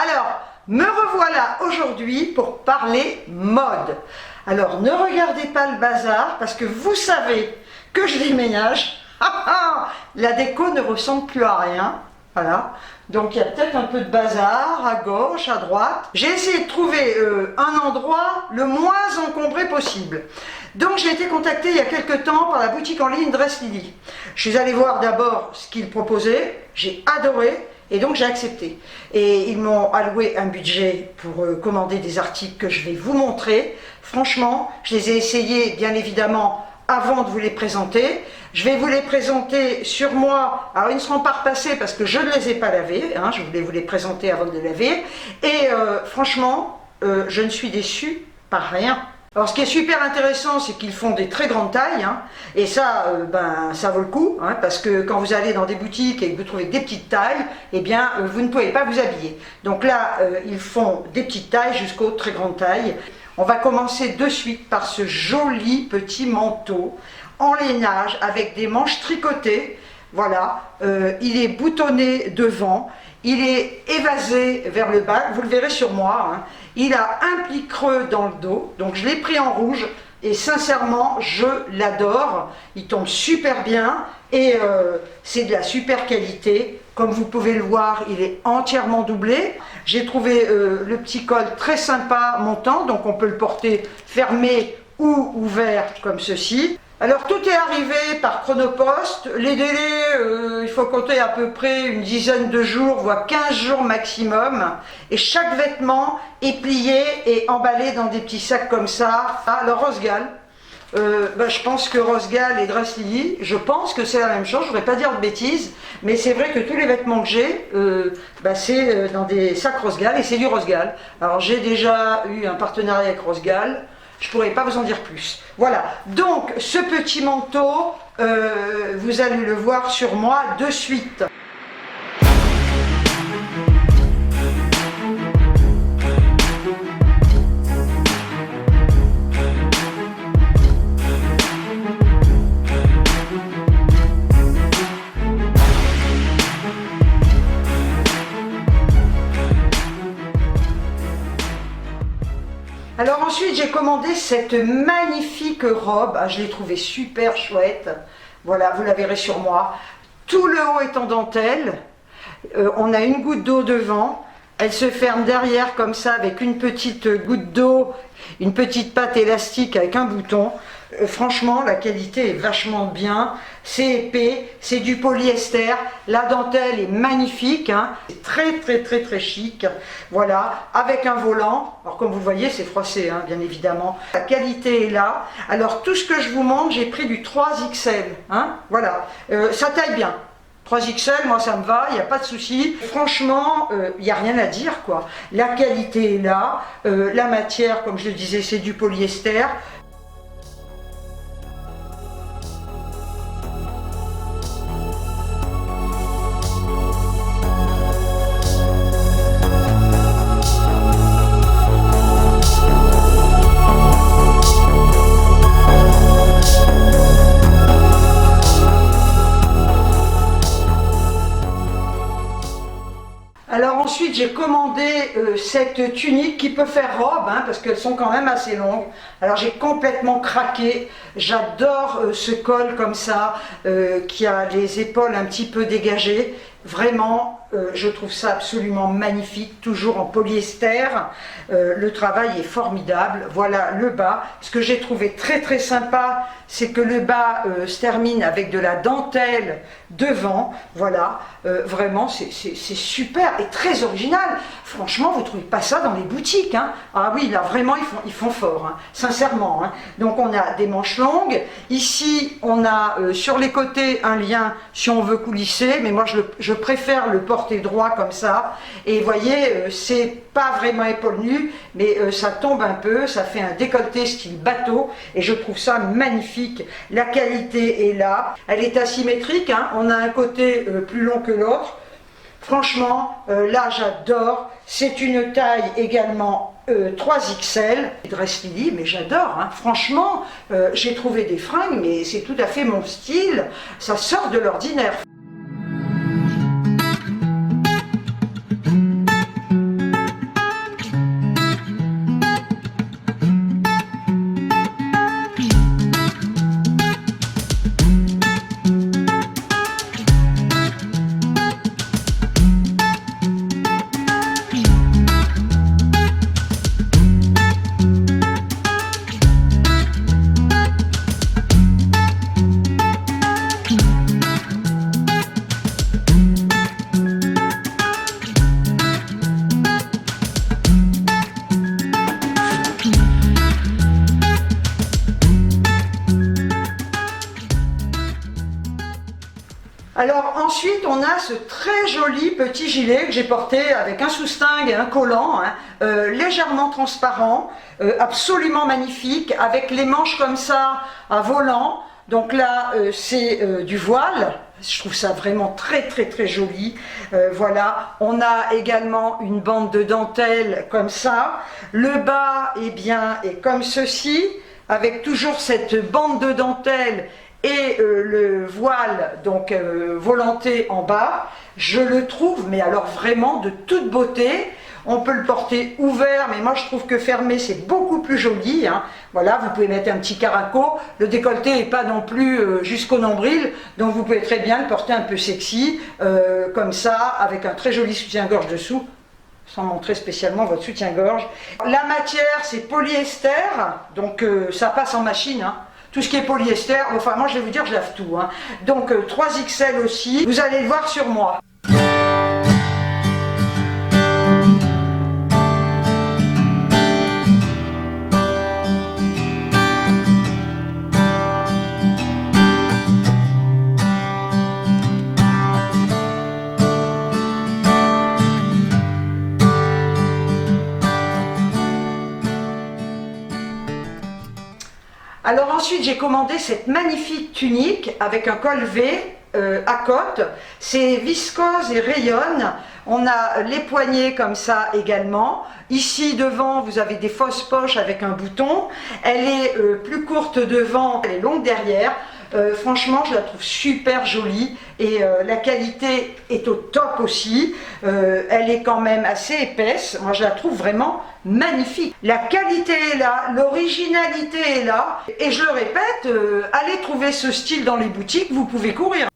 Alors, me revoilà aujourd'hui pour parler mode. Alors, ne regardez pas le bazar parce que vous savez que je déménage. La déco ne ressemble plus à rien. Voilà. Donc, il y a peut-être un peu de bazar à gauche, à droite. J'ai essayé de trouver un endroit le moins encombré possible. Donc, j'ai été contactée il y a quelques temps par la boutique en ligne Dress Lily. Je suis allée voir d'abord ce qu'ils proposaient. J'ai adoré. Et donc j'ai accepté. Et ils m'ont alloué un budget pour commander des articles que je vais vous montrer. Franchement, je les ai essayés bien évidemment avant de vous les présenter. Je vais vous les présenter sur moi. Alors ils ne seront pas repassés parce que je ne les ai pas lavés. Hein, je voulais vous les présenter avant de les laver. Et franchement, je ne suis déçue par rien. Alors ce qui est super intéressant, c'est qu'ils font des très grandes tailles, hein, et ça, ça vaut le coup, hein, parce que quand vous allez dans des boutiques et que vous trouvez des petites tailles, eh bien, vous ne pouvez pas vous habiller. Donc là, ils font des petites tailles jusqu'aux très grandes tailles. On va commencer de suite par ce joli petit manteau en lainage avec des manches tricotées. Voilà, il est boutonné devant, il est évasé vers le bas, vous le verrez sur moi, hein. Il a un pli creux dans le dos, donc je l'ai pris en rouge et sincèrement je l'adore, il tombe super bien et c'est de la super qualité. Comme vous pouvez le voir, il est entièrement doublé. J'ai trouvé le petit col très sympa montant, donc on peut le porter fermé ou ouvert comme ceci. Alors tout est arrivé par Chronopost, les délais, il faut compter à peu près une dizaine de jours, voire 15 jours maximum, et chaque vêtement est plié et emballé dans des petits sacs comme ça. Alors Rosgal, je pense que Rosgal et Dress Lily, je pense que c'est la même chose, je ne voudrais pas dire de bêtises, mais c'est vrai que tous les vêtements que j'ai, c'est dans des sacs Rosgal et c'est du Rosgal. Alors j'ai déjà eu un partenariat avec Rosgal. Je ne pourrais pas vous en dire plus. Voilà, donc ce petit manteau, vous allez le voir sur moi de suite. Alors ensuite j'ai commandé cette magnifique robe, je l'ai trouvée super chouette, voilà vous la verrez sur moi, tout le haut est en dentelle, on a une goutte d'eau devant, elle se ferme derrière comme ça avec une petite goutte d'eau, une petite patte élastique avec un bouton. Franchement la qualité est vachement bien, c'est épais, c'est du polyester, la dentelle est magnifique, hein. C'est très chic, voilà, avec un volant, alors comme vous voyez c'est froissé hein, bien évidemment, la qualité est là. Alors tout ce que je vous montre, j'ai pris du 3XL, hein, voilà, ça taille bien. 3XL, moi ça me va, il n'y a pas de souci. Franchement, il n'y a rien à dire quoi. La qualité est là, la matière, comme je le disais, c'est du polyester. Alors ensuite j'ai commandé cette tunique qui peut faire robe, hein, parce qu'elles sont quand même assez longues. Alors j'ai complètement craqué, j'adore ce col comme ça, qui a les épaules un petit peu dégagées. Vraiment, je trouve ça absolument magnifique, toujours en polyester. Le travail est formidable. Voilà le bas. Ce que j'ai trouvé très sympa, c'est que le bas se termine avec de la dentelle devant. Voilà, vraiment c'est super et très original. Franchement, vous ne trouvez pas ça dans les boutiques, hein. Ah oui, là vraiment ils font fort, hein, sincèrement, hein. Donc on a des manches longues. Ici, on a sur les côtés un lien si on veut coulisser, mais moi je préfère le porter droit comme ça. Et vous voyez, c'est pas vraiment épaule nue, mais ça tombe un peu, ça fait un décolleté style bateau, et je trouve ça magnifique. La qualité est là, elle est asymétrique, hein. On a un côté plus long que l'autre. Franchement, là j'adore. C'est une taille également 3XL, Dress Lily, mais j'adore, hein. Franchement, j'ai trouvé des fringues, mais c'est tout à fait mon style, ça sort de l'ordinaire. Alors ensuite, on a ce très joli petit gilet que j'ai porté avec un soutien et un collant, hein, légèrement transparent, absolument magnifique, avec les manches comme ça à volant. Donc là, c'est du voile. Je trouve ça vraiment très joli. Voilà, on a également une bande de dentelle comme ça. Le bas, eh bien, est comme ceci, avec toujours cette bande de dentelle et le voile donc volanté en bas. Je le trouve, mais alors vraiment de toute beauté. On peut le porter ouvert, mais moi je trouve que fermé c'est beaucoup plus joli, hein. Voilà, vous pouvez mettre un petit caraco, le décolleté n'est pas non plus jusqu'au nombril, donc vous pouvez très bien le porter un peu sexy, comme ça, avec un très joli soutien-gorge dessous, sans montrer spécialement votre soutien-gorge. La matière c'est polyester, donc ça passe en machine, hein. Tout ce qui est polyester, enfin moi je vais vous dire, je lave tout, hein. Donc 3XL aussi, vous allez le voir sur moi. Alors ensuite j'ai commandé cette magnifique tunique avec un col V à côte. C'est viscose et rayonne. On a les poignets comme ça également. Ici devant vous avez des fausses poches avec un bouton. Elle est plus courte devant, elle est longue derrière. Franchement je la trouve super jolie et la qualité est au top aussi. Elle est quand même assez épaisse, moi je la trouve vraiment magnifique. La qualité est là, l'originalité est là et je le répète, allez trouver ce style dans les boutiques, vous pouvez courir.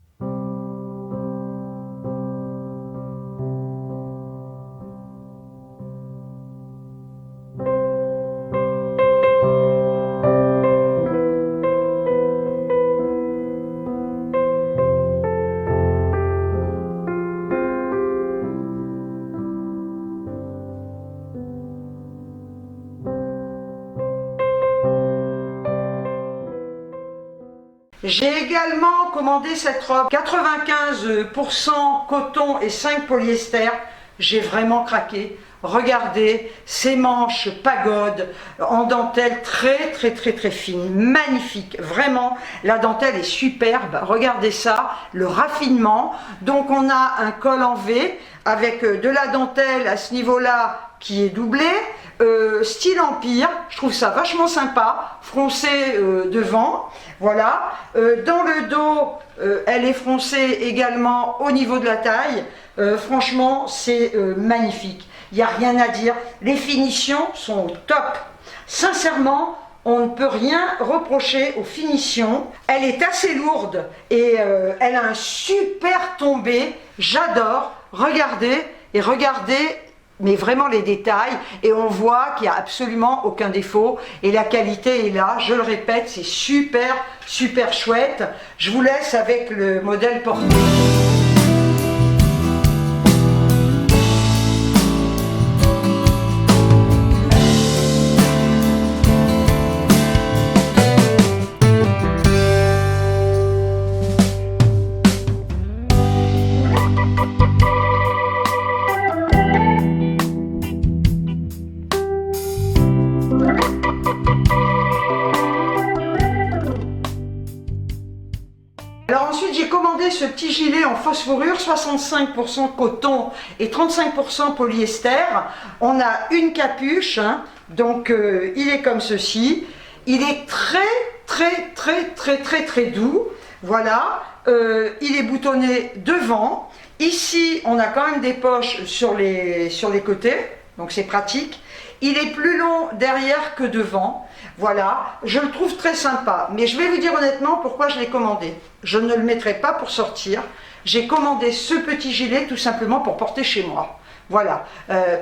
J'ai également commandé cette robe 95% coton et 5 polyester. J'ai vraiment craqué. Regardez ces manches pagode en dentelle très fine, magnifique. Vraiment, la dentelle est superbe. Regardez ça, le raffinement. Donc on a un col en V avec de la dentelle à ce niveau-là qui est doublé. Style empire, je trouve ça vachement sympa, froncé devant, voilà. Dans le dos, elle est froncée également au niveau de la taille. Franchement, c'est magnifique. Il n'y a rien à dire. Les finitions sont au top. Sincèrement, on ne peut rien reprocher aux finitions. Elle est assez lourde et elle a un super tombé. J'adore. Regardez et regardez. Mais vraiment les détails, et on voit qu'il n'y a absolument aucun défaut, et la qualité est là, je le répète, c'est super chouette. Je vous laisse avec le modèle porté. Alors ensuite j'ai commandé ce petit gilet en fausse fourrure, 65% coton et 35% polyester. On a une capuche, hein, donc il est comme ceci. Il est très doux, voilà. Il est boutonné devant. Ici on a quand même des poches sur les côtés, donc c'est pratique. Il est plus long derrière que devant. Voilà, je le trouve très sympa. Mais je vais vous dire honnêtement pourquoi je l'ai commandé. Je ne le mettrai pas pour sortir. J'ai commandé ce petit gilet tout simplement pour porter chez moi. Voilà,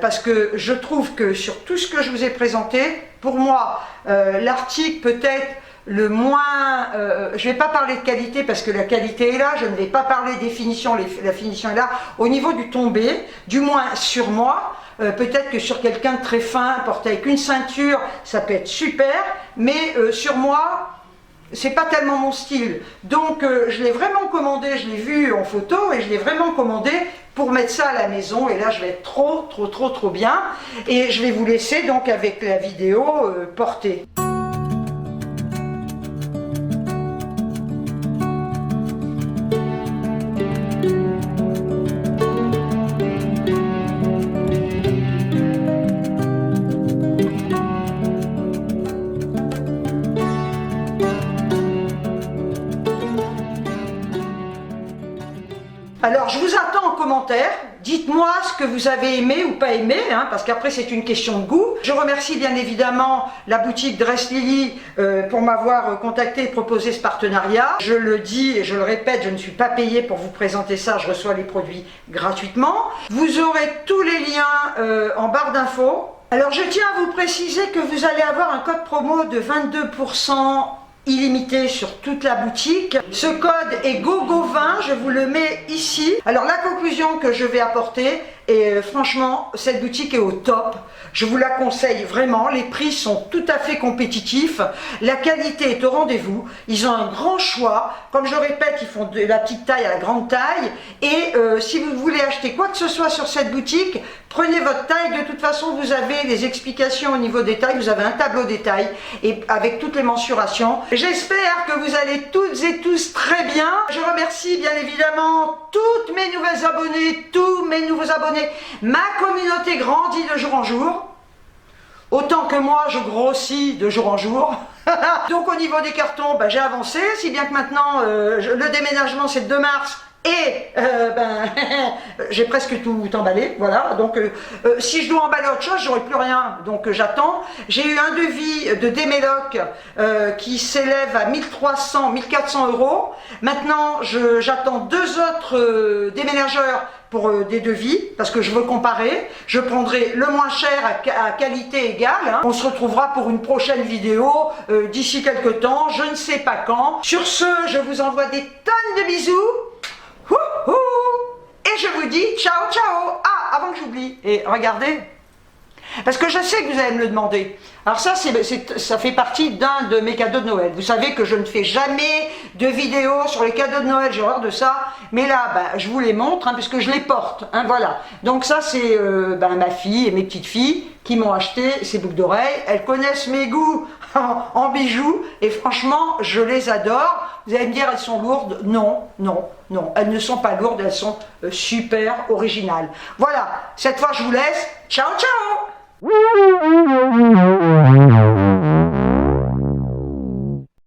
parce que je trouve que sur tout ce que je vous ai présenté, pour moi, l'article peut-être le moins... je ne vais pas parler de qualité parce que la qualité est là, je ne vais pas parler des finitions, la finition est là. Au niveau du tombé, du moins sur moi, peut-être que sur quelqu'un de très fin, porté avec une ceinture, ça peut être super, mais sur moi, c'est pas tellement mon style. Donc je l'ai vraiment commandé, je l'ai vu en photo et je l'ai vraiment commandé pour mettre ça à la maison. Et là je vais être trop bien. Et je vais vous laisser donc avec la vidéo portée. Alors, je vous attends en commentaire. Dites-moi ce que vous avez aimé ou pas aimé, hein, parce qu'après c'est une question de goût. Je remercie bien évidemment la boutique Dress Lily pour m'avoir contacté et proposé ce partenariat. Je le dis et je le répète, je ne suis pas payée pour vous présenter ça, je reçois les produits gratuitement. Vous aurez tous les liens en barre d'infos. Alors je tiens à vous préciser que vous allez avoir un code promo de 22% illimité sur toute la boutique. Ce code est GOGO20, je vous le mets ici. Alors la conclusion que je vais apporter, et franchement cette boutique est au top, je vous la conseille vraiment, les prix sont tout à fait compétitifs, la qualité est au rendez-vous, ils ont un grand choix, comme je le répète, ils font de la petite taille à la grande taille, et si vous voulez acheter quoi que ce soit sur cette boutique, prenez votre taille, de toute façon vous avez les explications au niveau des tailles, vous avez un tableau des tailles, et avec toutes les mensurations. J'espère que vous allez toutes et tous très bien. Je remercie bien évidemment toutes mes nouvelles abonnées, tous mes nouveaux abonnés. Ma communauté grandit de jour en jour. Autant que moi, je grossis de jour en jour. Donc au niveau des cartons, j'ai avancé, si bien que maintenant, le déménagement c'est le 2 mars. Et j'ai presque tout emballé, voilà. Donc si je dois emballer autre chose, j'aurai plus rien. Donc j'attends. J'ai eu un devis de Déméloc qui s'élève à 1300, 1400 euros. Maintenant, j'attends 2 autres déménageurs pour des devis, parce que je veux comparer. Je prendrai le moins cher à qualité égale. Hein. On se retrouvera pour une prochaine vidéo d'ici quelques temps, je ne sais pas quand. Sur ce, je vous envoie des tonnes de bisous. Et je vous dis ciao ciao. Ah, avant que j'oublie, et regardez, parce que je sais que vous allez me le demander. Alors ça, ça fait partie d'un de mes cadeaux de Noël. Vous savez que je ne fais jamais de vidéos sur les cadeaux de Noël, j'ai horreur de ça. Mais là, je vous les montre, hein, puisque je les porte. Hein, voilà. Donc ça, c'est ma fille et mes petites filles qui m'ont acheté ces boucles d'oreilles. Elles connaissent mes goûts en bijoux. Et franchement, je les adore. Vous allez me dire, elles sont lourdes? Non, non, non. Elles ne sont pas lourdes, elles sont super originales. Voilà. Cette fois, je vous laisse. Ciao, ciao!